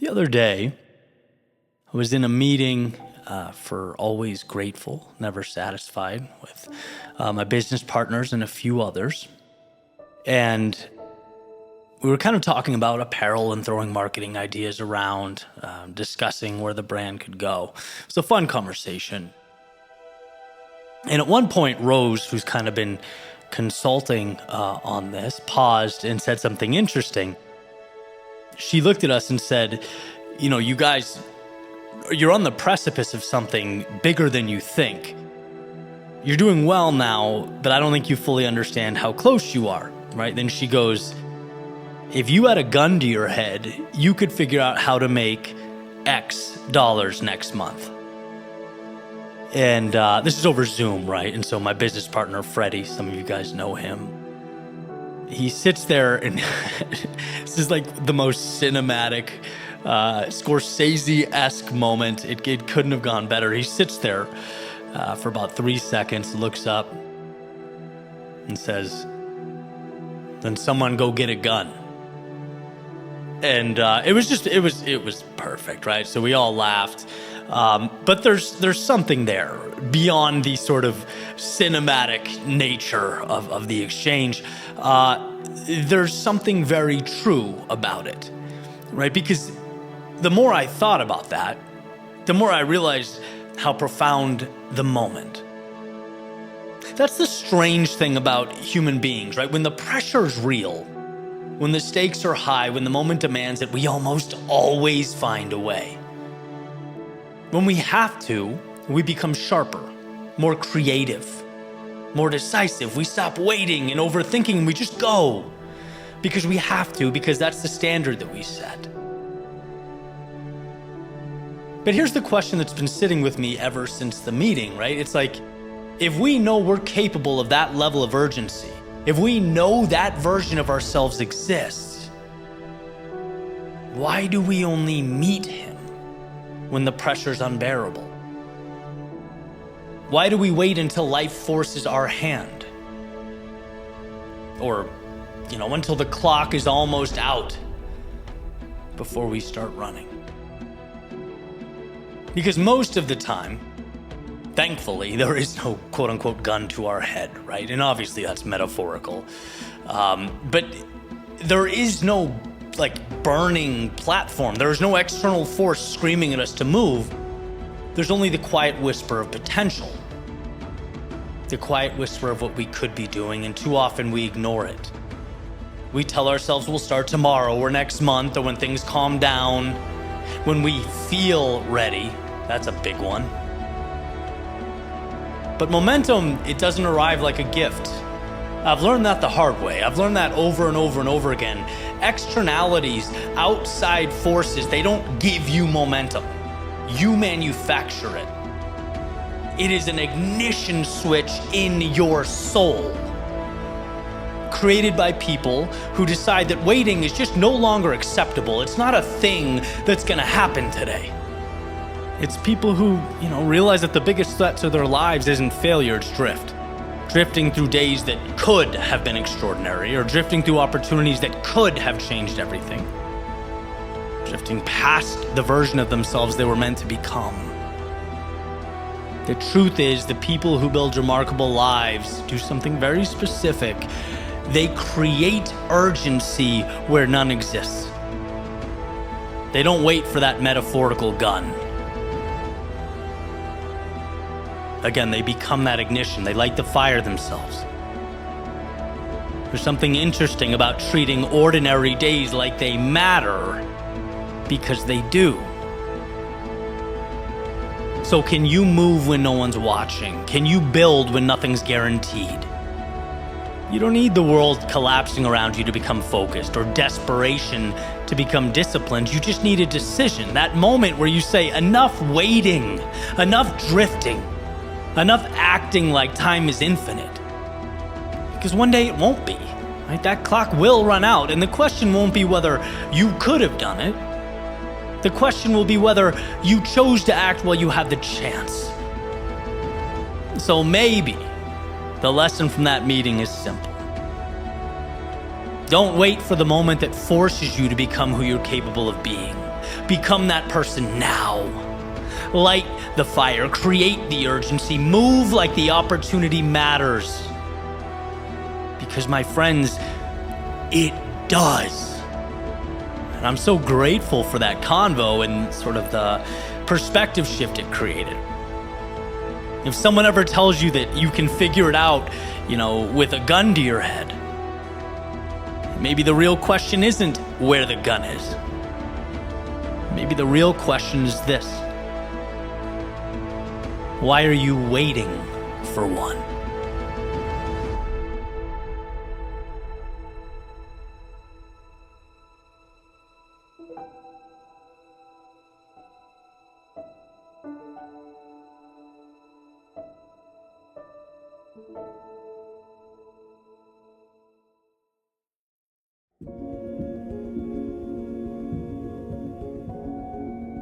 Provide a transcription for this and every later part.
The other day, I was in a meeting for Always Grateful, Never Satisfied with my business partners and a few others. And we were kind of talking about apparel and throwing marketing ideas around, discussing where the brand could go. It was a fun conversation. And at one point, Rose, who's kind of been consulting on this, paused and said something interesting. She looked at us and said, you know, you guys, you're on the precipice of something bigger than you think. You're doing well now, but I don't think you fully understand how close you are, right? Then she goes, if you had a gun to your head, you could figure out how to make X dollars next month. And this is over Zoom, right? And so my business partner, Freddie, some of you guys know him, he sits there and this is like the most cinematic, Scorsese-esque moment. It couldn't have gone better. He sits there for about 3 seconds, looks up and says, then someone go get a gun. And it was perfect, right? So we all laughed. But there's something there beyond the sort of cinematic nature of the exchange. There's something very true about it, right? Because the more I thought about that, the more I realized how profound the moment. That's the strange thing about human beings, right? When the pressure's real, when the stakes are high, when the moment demands it, we almost always find a way. When we have to, we become sharper, more creative, more decisive. We stop waiting and overthinking, and we just go because we have to, because that's the standard that we set. But here's the question that's been sitting with me ever since the meeting, right? It's like, if we know we're capable of that level of urgency, if we know that version of ourselves exists, why do we only meet him when the pressure's unbearable? Why do we wait until life forces our hand? Or, until the clock is almost out before we start running? Because most of the time, thankfully, there is no quote-unquote gun to our head, right? And obviously that's metaphorical. But there is no burning platform. There is no external force screaming at us to move. There's only the quiet whisper of potential. The quiet whisper of what we could be doing, and too often we ignore it. We tell ourselves we'll start tomorrow or next month or when things calm down, when we feel ready. That's a big one. But momentum, it doesn't arrive like a gift. I've learned that the hard way. I've learned that over and over and over again. Externalities, outside forces, they don't give you momentum. You manufacture it. It is an ignition switch in your soul, created by people who decide that waiting is just no longer acceptable. It's not a thing that's gonna happen today. It's people who, realize that the biggest threat to their lives isn't failure, it's drift. Drifting through days that could have been extraordinary, or drifting through opportunities that could have changed everything. Drifting past the version of themselves they were meant to become. The truth is, the people who build remarkable lives do something very specific. They create urgency where none exists. They don't wait for that metaphorical gun. Again, they become that ignition. They light the fire themselves. There's something interesting about treating ordinary days like they matter, because they do. So can you move when no one's watching? Can you build when nothing's guaranteed? You don't need the world collapsing around you to become focused, or desperation to become disciplined. You just need a decision. That moment where you say, enough waiting, enough drifting, enough acting like time is infinite. Because one day it won't be, right? That clock will run out, and the question won't be whether you could have done it. The question will be whether you chose to act while you had the chance. So maybe the lesson from that meeting is simple. Don't wait for the moment that forces you to become who you're capable of being. Become that person now. Light the fire, create the urgency, move like the opportunity matters. Because my friends, it does. And I'm so grateful for that convo and sort of the perspective shift it created. If someone ever tells you that you can figure it out, with a gun to your head, maybe the real question isn't where the gun is. Maybe the real question is this: why are you waiting for one?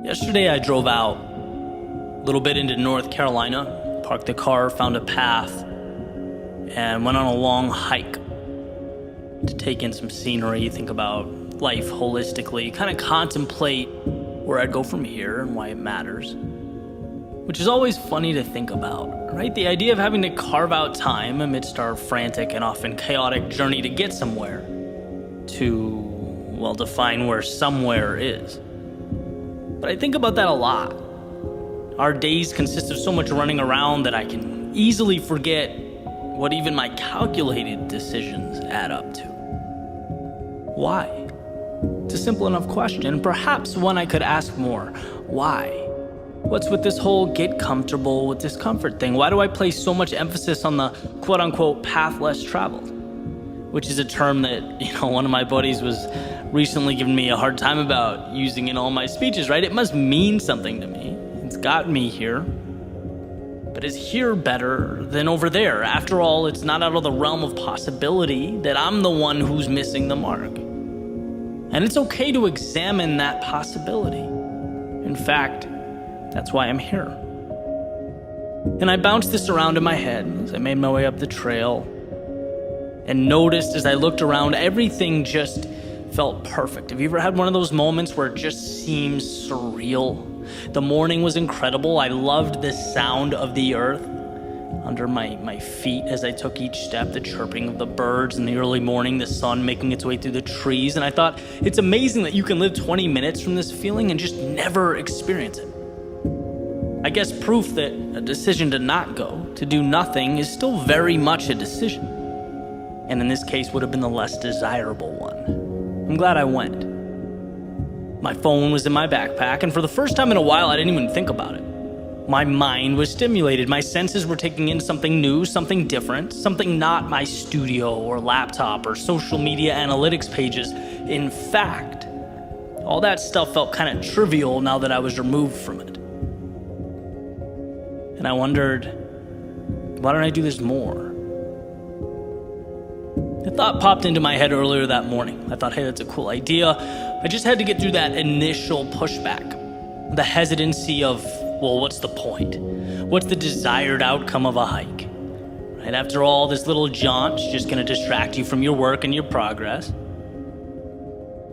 Yesterday I drove out a little bit into North Carolina, parked the car, found a path, and went on a long hike to take in some scenery, think about life holistically, kind of contemplate where I'd go from here and why it matters. Which is always funny to think about, right? The idea of having to carve out time amidst our frantic and often chaotic journey to get somewhere, to, define where somewhere is. But I think about that a lot. Our days consist of so much running around that I can easily forget what even my calculated decisions add up to. Why? It's a simple enough question, perhaps one I could ask more. Why? What's with this whole get comfortable with discomfort thing? Why do I place so much emphasis on the quote-unquote path less traveled? Which is a term that, one of my buddies was recently giving me a hard time about using in all my speeches, right? It must mean something to me. It's got me here. But is here better than over there? After all, it's not out of the realm of possibility that I'm the one who's missing the mark. And it's okay to examine that possibility. In fact, that's why I'm here. And I bounced this around in my head as I made my way up the trail and noticed as I looked around, everything just felt perfect. Have you ever had one of those moments where it just seems surreal? The morning was incredible. I loved the sound of the earth under my feet as I took each step, the chirping of the birds in the early morning, the sun making its way through the trees. And I thought, it's amazing that you can live 20 minutes from this feeling and just never experience it. I guess proof that a decision to not go, to do nothing, is still very much a decision. And in this case would have been the less desirable one. I'm glad I went. My phone was in my backpack, and for the first time in a while, I didn't even think about it. My mind was stimulated. My senses were taking in something new, something different, something not my studio or laptop or social media analytics pages. In fact, all that stuff felt kind of trivial now that I was removed from it. And I wondered, why don't I do this more? A thought popped into my head earlier that morning. I thought, hey, that's a cool idea. I just had to get through that initial pushback, the hesitancy of, what's the point? What's the desired outcome of a hike? Right? After all, this little jaunt's just going to distract you from your work and your progress.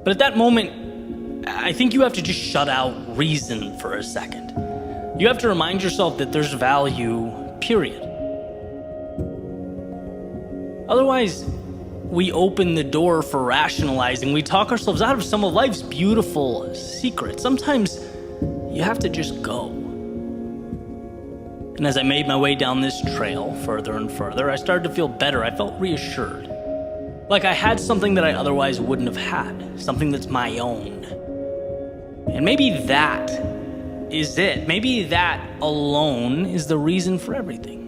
But at that moment, I think you have to just shut out reason for a second. You have to remind yourself that there's value, period. Otherwise, we open the door for rationalizing. We talk ourselves out of some of life's beautiful secrets. Sometimes you have to just go. And as I made my way down this trail further and further, I started to feel better. I felt reassured. Like I had something that I otherwise wouldn't have had. Something that's my own. And maybe that is it. Maybe that alone is the reason for everything.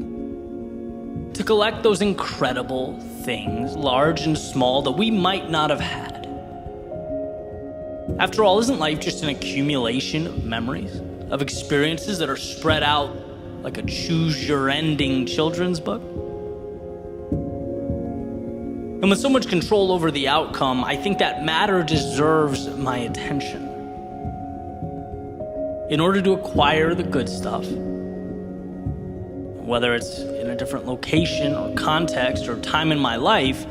To collect those incredible things, large and small, that we might not have had. After all, isn't life just an accumulation of memories, of experiences that are spread out like a choose-your-ending children's book? And with so much control over the outcome, I think that matter deserves my attention. In order to acquire the good stuff, whether it's in a different location or context or time in my life,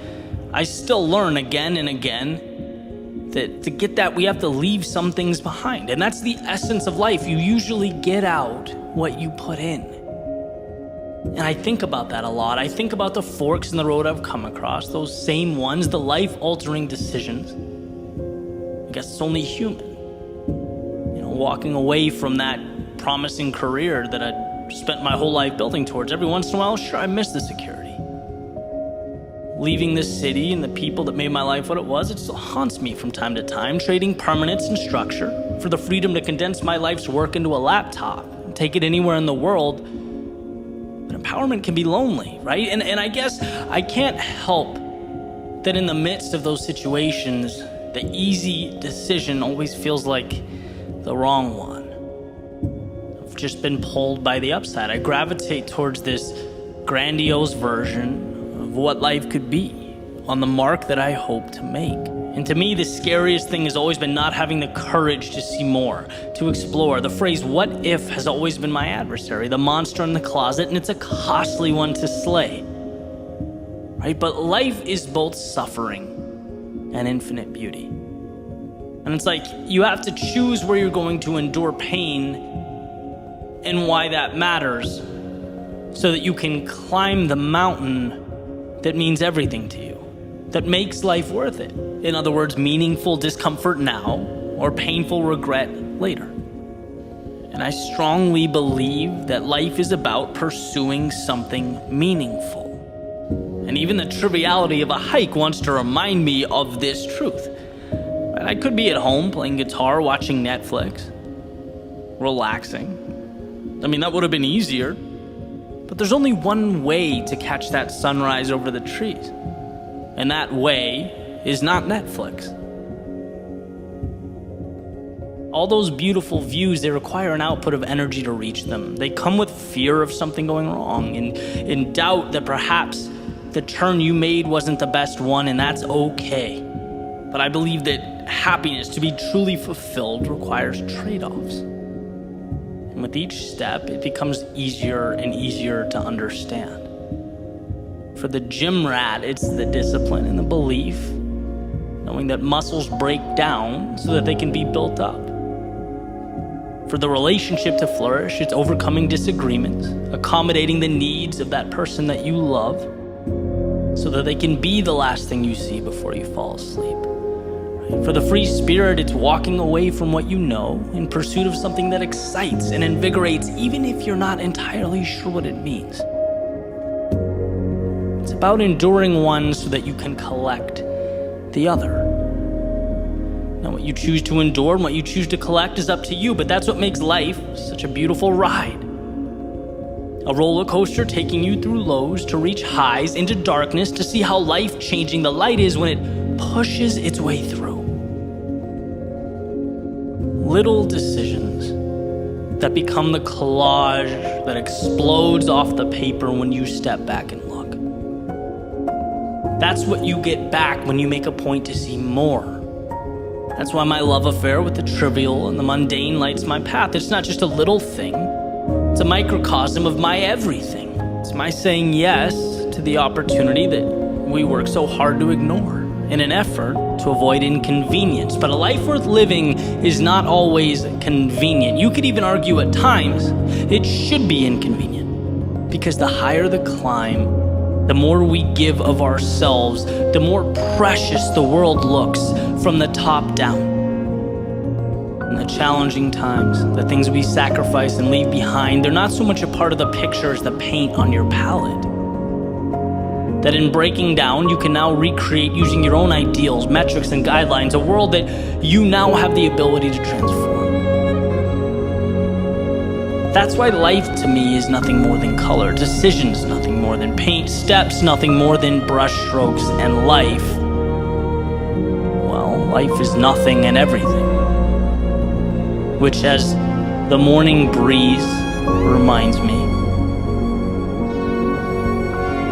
I still learn again and again that to get that, we have to leave some things behind. And that's the essence of life. You usually get out what you put in. And I think about that a lot. I think about the forks in the road I've come across, those same ones, the life-altering decisions. I guess it's only human. Walking away from that promising career that I'd spent my whole life building towards. Every once in a while, sure, I miss the security. Leaving this city and the people that made my life what it was, it still haunts me from time to time, trading permanence and structure for the freedom to condense my life's work into a laptop and take it anywhere in the world. But empowerment can be lonely, right? And I guess I can't help that in the midst of those situations, the easy decision always feels like the wrong one. I've just been pulled by the upside. I gravitate towards this grandiose version of what life could be on the mark that I hope to make. And to me, the scariest thing has always been not having the courage to see more, to explore. The phrase, what if, has always been my adversary, the monster in the closet, and it's a costly one to slay. Right? But life is both suffering and infinite beauty. And it's like you have to choose where you're going to endure pain and why that matters so that you can climb the mountain that means everything to you, that makes life worth it. In other words, meaningful discomfort now or painful regret later. And I strongly believe that life is about pursuing something meaningful. And even the triviality of a hike wants to remind me of this truth. I could be at home playing guitar, watching Netflix, relaxing. I mean, that would have been easier. But there's only one way to catch that sunrise over the trees. And that way is not Netflix. All those beautiful views, they require an output of energy to reach them. They come with fear of something going wrong and in doubt that perhaps the turn you made wasn't the best one, and that's okay. But I believe that happiness, to be truly fulfilled, requires trade-offs. And with each step, it becomes easier and easier to understand. For the gym rat, it's the discipline and the belief, knowing that muscles break down so that they can be built up. For the relationship to flourish, it's overcoming disagreements, accommodating the needs of that person that you love, so that they can be the last thing you see before you fall asleep. For the free spirit, it's walking away from what you know in pursuit of something that excites and invigorates, even if you're not entirely sure what it means. It's about enduring one so that you can collect the other. Now, what you choose to endure and what you choose to collect is up to you, but that's what makes life such a beautiful ride. A roller coaster taking you through lows to reach highs into darkness to see how life-changing the light is when it pushes its way through. Little decisions that become the collage that explodes off the paper when you step back and look. That's what you get back when you make a point to see more. That's why my love affair with the trivial and the mundane lights my path. It's not just a little thing. It's a microcosm of my everything. It's my saying yes to the opportunity that we work so hard to ignore in an effort to avoid inconvenience. But a life worth living is not always convenient. You could even argue at times it should be inconvenient, because the higher the climb, the more we give of ourselves, the more precious the world looks from the top down. In the challenging times, the things we sacrifice and leave behind, they're not so much a part of the picture as the paint on your palette. That in breaking down, you can now recreate using your own ideals, metrics, and guidelines, a world that you now have the ability to transform. That's why life to me is nothing more than color, decisions nothing more than paint, steps nothing more than brush strokes, and life, well, life is nothing and everything. Which, as the morning breeze reminds me,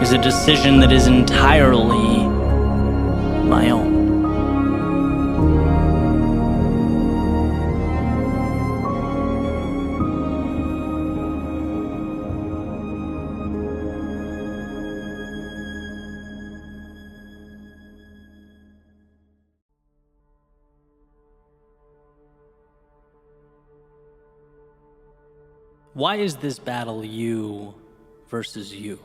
is a decision that is entirely my own. Why is this battle you versus you?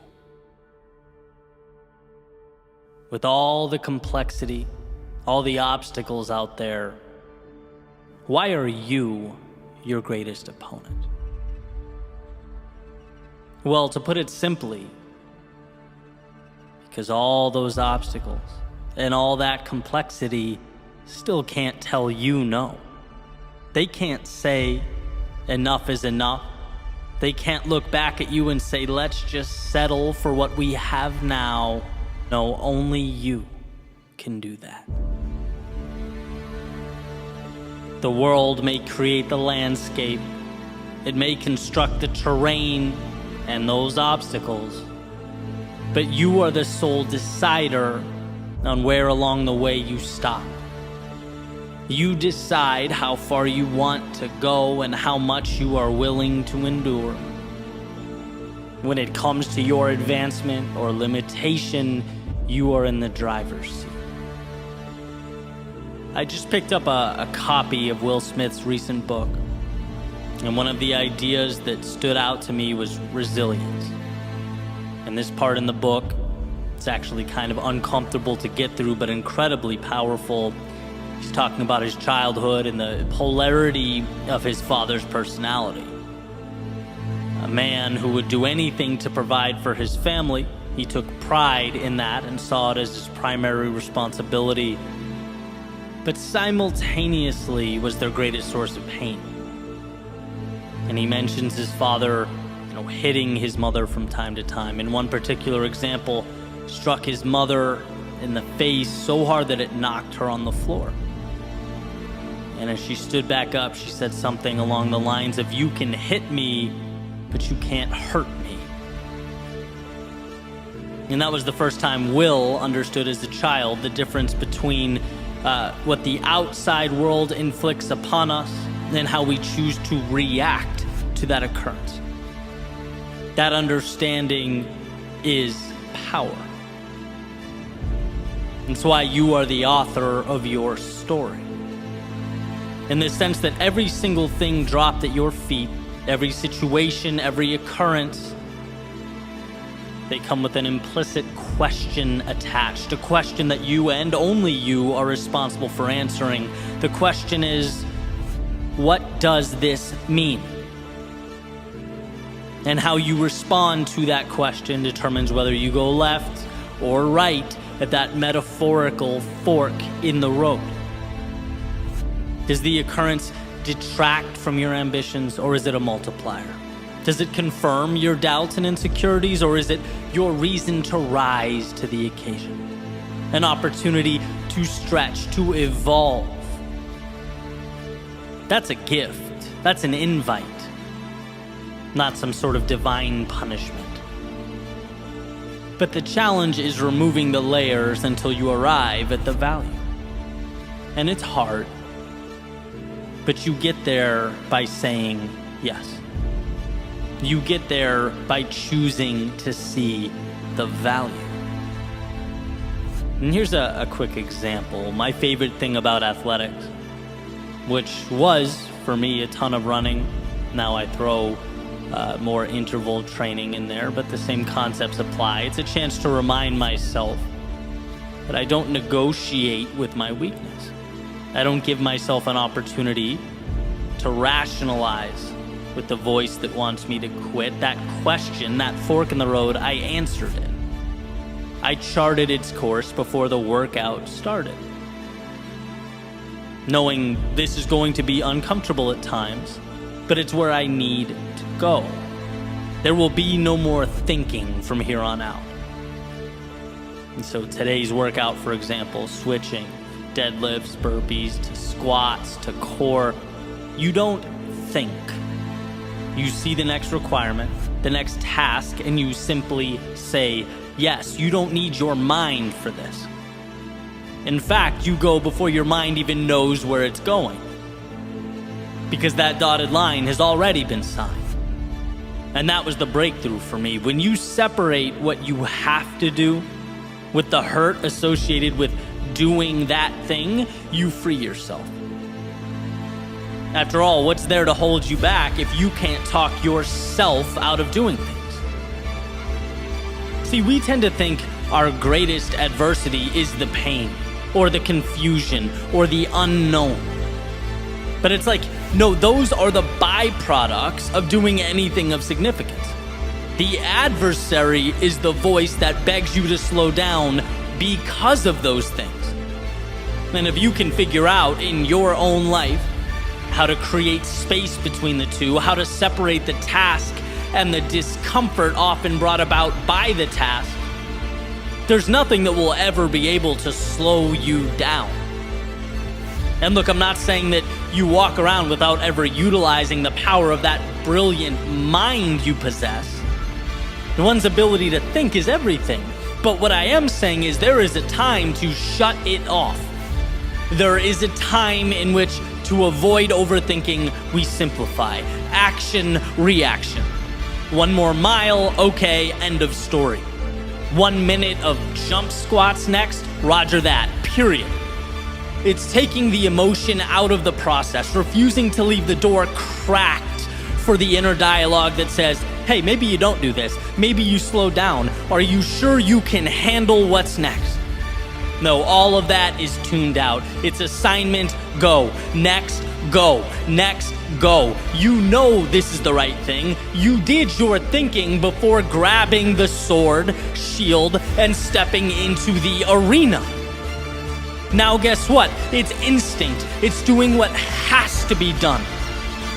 With all the complexity, all the obstacles out there, why are you your greatest opponent? Well, to put it simply, because all those obstacles and all that complexity still can't tell you no. They can't say enough is enough. They can't look back at you and say, let's just settle for what we have now. No, only you can do that. The world may create the landscape. It may construct the terrain and those obstacles. But you are the sole decider on where along the way you stop. You decide how far you want to go and how much you are willing to endure. When it comes to your advancement or limitation, you are in the driver's seat. I just picked up a copy of Will Smith's recent book, and one of the ideas that stood out to me was resilience. And this part in the book, it's actually kind of uncomfortable to get through, but incredibly powerful. He's talking about his childhood and the polarity of his father's personality. A man who would do anything to provide for his family. He took pride in that and saw it as his primary responsibility, but simultaneously was their greatest source of pain. And he mentions his father, hitting his mother from time to time. In one particular example, struck his mother in the face so hard that it knocked her on the floor. And as she stood back up, she said something along the lines of, "You can hit me, but you can't hurt me." And that was the first time Will understood as a child the difference between what the outside world inflicts upon us and how we choose to react to that occurrence. That understanding is power. It's why you are the author of your story. In the sense that every single thing dropped at your feet, every situation, every occurrence, they come with an implicit question attached, a question that you and only you are responsible for answering. The question is, what does this mean? And how you respond to that question determines whether you go left or right at that metaphorical fork in the road. Does the occurrence detract from your ambitions, or is it a multiplier? Does it confirm your doubts and insecurities, or is it your reason to rise to the occasion? An opportunity to stretch, to evolve. That's a gift. That's an invite. Not some sort of divine punishment. But the challenge is removing the layers until you arrive at the value. And it's hard. But you get there by saying yes. You get there by choosing to see the value. And here's a quick example. My favorite thing about athletics, which was, for me, a ton of running. Now I throw more interval training in there, but the same concepts apply. It's a chance to remind myself that I don't negotiate with my weakness. I don't give myself an opportunity to rationalize with the voice that wants me to quit. That question, that fork in the road, I answered it. I charted its course before the workout started, knowing this is going to be uncomfortable at times, but it's where I need to go. There will be no more thinking from here on out. And so today's workout, for example, switching deadlifts, burpees, to squats, to core, you don't think. You see the next requirement, the next task, and you simply say yes. You don't need your mind for this. In fact, you go before your mind even knows where it's going, because that dotted line has already been signed. And that was the breakthrough for me. When you separate what you have to do with the hurt associated with doing that thing, you free yourself. After all, what's there to hold you back if you can't talk yourself out of doing things? See, we tend to think our greatest adversity is the pain, or the confusion, or the unknown. But it's like, no, those are the byproducts of doing anything of significance. The adversary is the voice that begs you to slow down because of those things. And if you can figure out in your own life how to create space between the two, how to separate the task and the discomfort often brought about by the task, there's nothing that will ever be able to slow you down. And look, I'm not saying that you walk around without ever utilizing the power of that brilliant mind you possess. One's ability to think is everything. But what I am saying is there is a time to shut it off. There is a time in which, to avoid overthinking, we simplify. Action, reaction. One more mile, okay, end of story. 1 minute of jump squats next, roger that, period. It's taking the emotion out of the process, refusing to leave the door cracked for the inner dialogue that says, hey, maybe you don't do this. Maybe you slow down. Are you sure you can handle what's next? No, all of that is tuned out. It's assignment, go. Next, go. Next, go. You know this is the right thing. You did your thinking before grabbing the sword, shield, and stepping into the arena. Now guess what? It's instinct. It's doing what has to be done.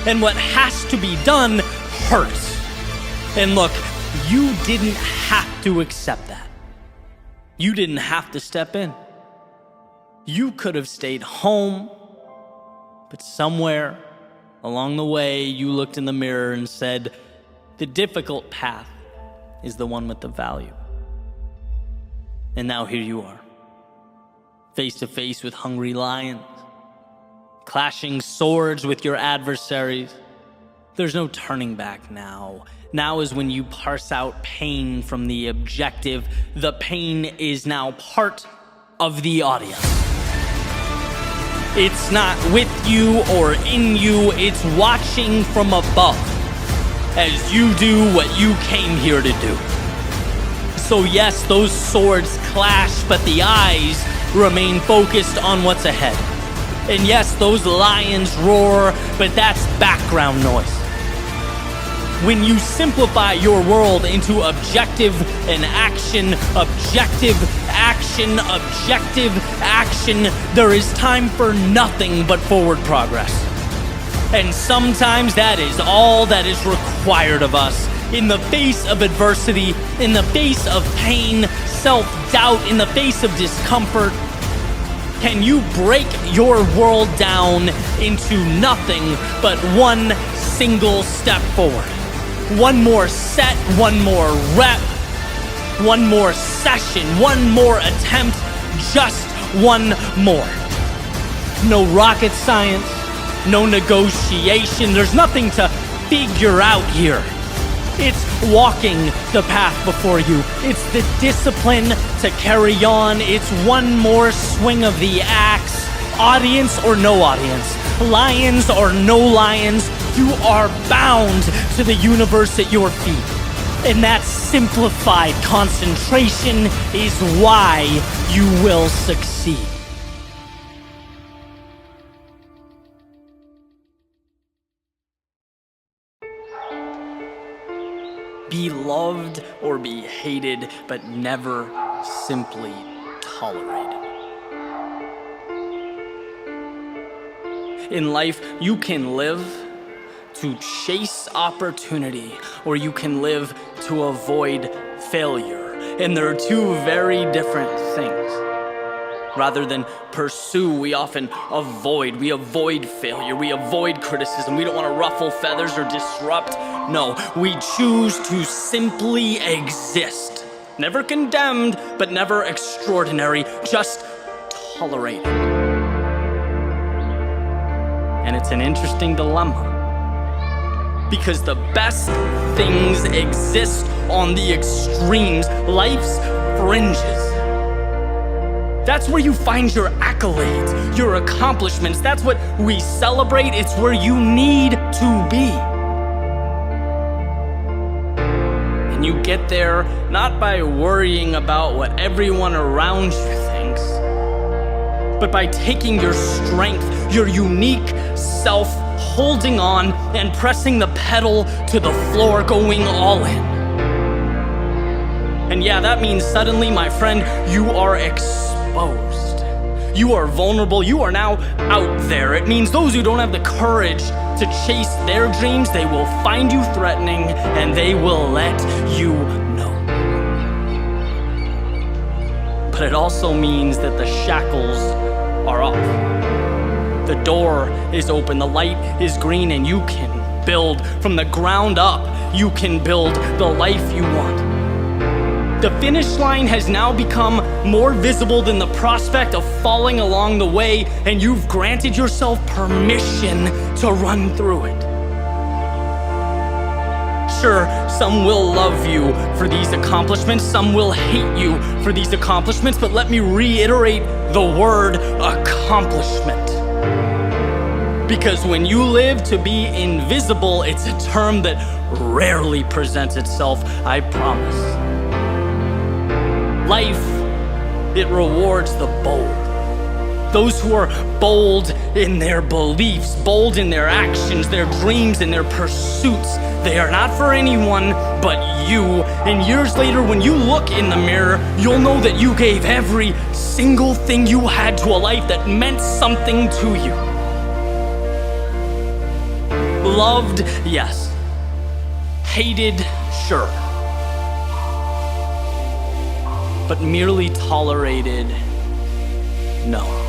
And what has to be done hurts. And look, you didn't have to accept that. You didn't have to step in. You could have stayed home, but somewhere along the way, you looked in the mirror and said, the difficult path is the one with the value. And now here you are, face to face with hungry lions, clashing swords with your adversaries. There's no turning back now. Now is when you parse out pain from the objective. The pain is now part of the audience. It's not with you or in you, it's watching from above as you do what you came here to do. So yes, those swords clash, but the eyes remain focused on what's ahead. And yes, those lions roar, but that's background noise. When you simplify your world into objective and action, objective, action, objective, action, there is time for nothing but forward progress. And sometimes that is all that is required of us. In the face of adversity, in the face of pain, self-doubt, in the face of discomfort, can you break your world down into nothing but one single step forward? One more set, one more rep, one more session, one more attempt, just one more. No rocket science, no negotiation, there's nothing to figure out here. It's walking the path before you. It's the discipline to carry on. It's one more swing of the axe. Audience or no audience, lions or no lions, you are bound to the universe at your feet. And that simplified concentration is why you will succeed. Be loved or be hated, but never simply tolerated. In life, you can live to chase opportunity, or you can live to avoid failure. And there are two very different things. Rather than pursue, we often avoid. We avoid failure. We avoid criticism. We don't want to ruffle feathers or disrupt. No, we choose to simply exist. Never condemned, but never extraordinary. Just tolerated. And it's an interesting dilemma. Because the best things exist on the extremes, life's fringes. That's where you find your accolades, your accomplishments. That's what we celebrate. It's where you need to be. And you get there not by worrying about what everyone around you thinks, but by taking your strength, your unique self, holding on and pressing the pedal to the floor, going all in. And yeah, that means suddenly, my friend, you are exposed. You are vulnerable. You are now out there. It means those who don't have the courage to chase their dreams, they will find you threatening and they will let you know. But it also means that the shackles are off. The door is open, the light is green, and you can build from the ground up. You can build the life you want. The finish line has now become more visible than the prospect of falling along the way, and you've granted yourself permission to run through it. Sure, some will love you for these accomplishments, some will hate you for these accomplishments, but let me reiterate the word accomplishment. Because when you live to be invisible, it's a term that rarely presents itself, I promise. Life, it rewards the bold. Those who are bold in their beliefs, bold in their actions, their dreams, and their pursuits. They are not for anyone but you. And years later, when you look in the mirror, you'll know that you gave every single thing you had to a life that meant something to you. Loved, yes. Hated, sure. But merely tolerated, no.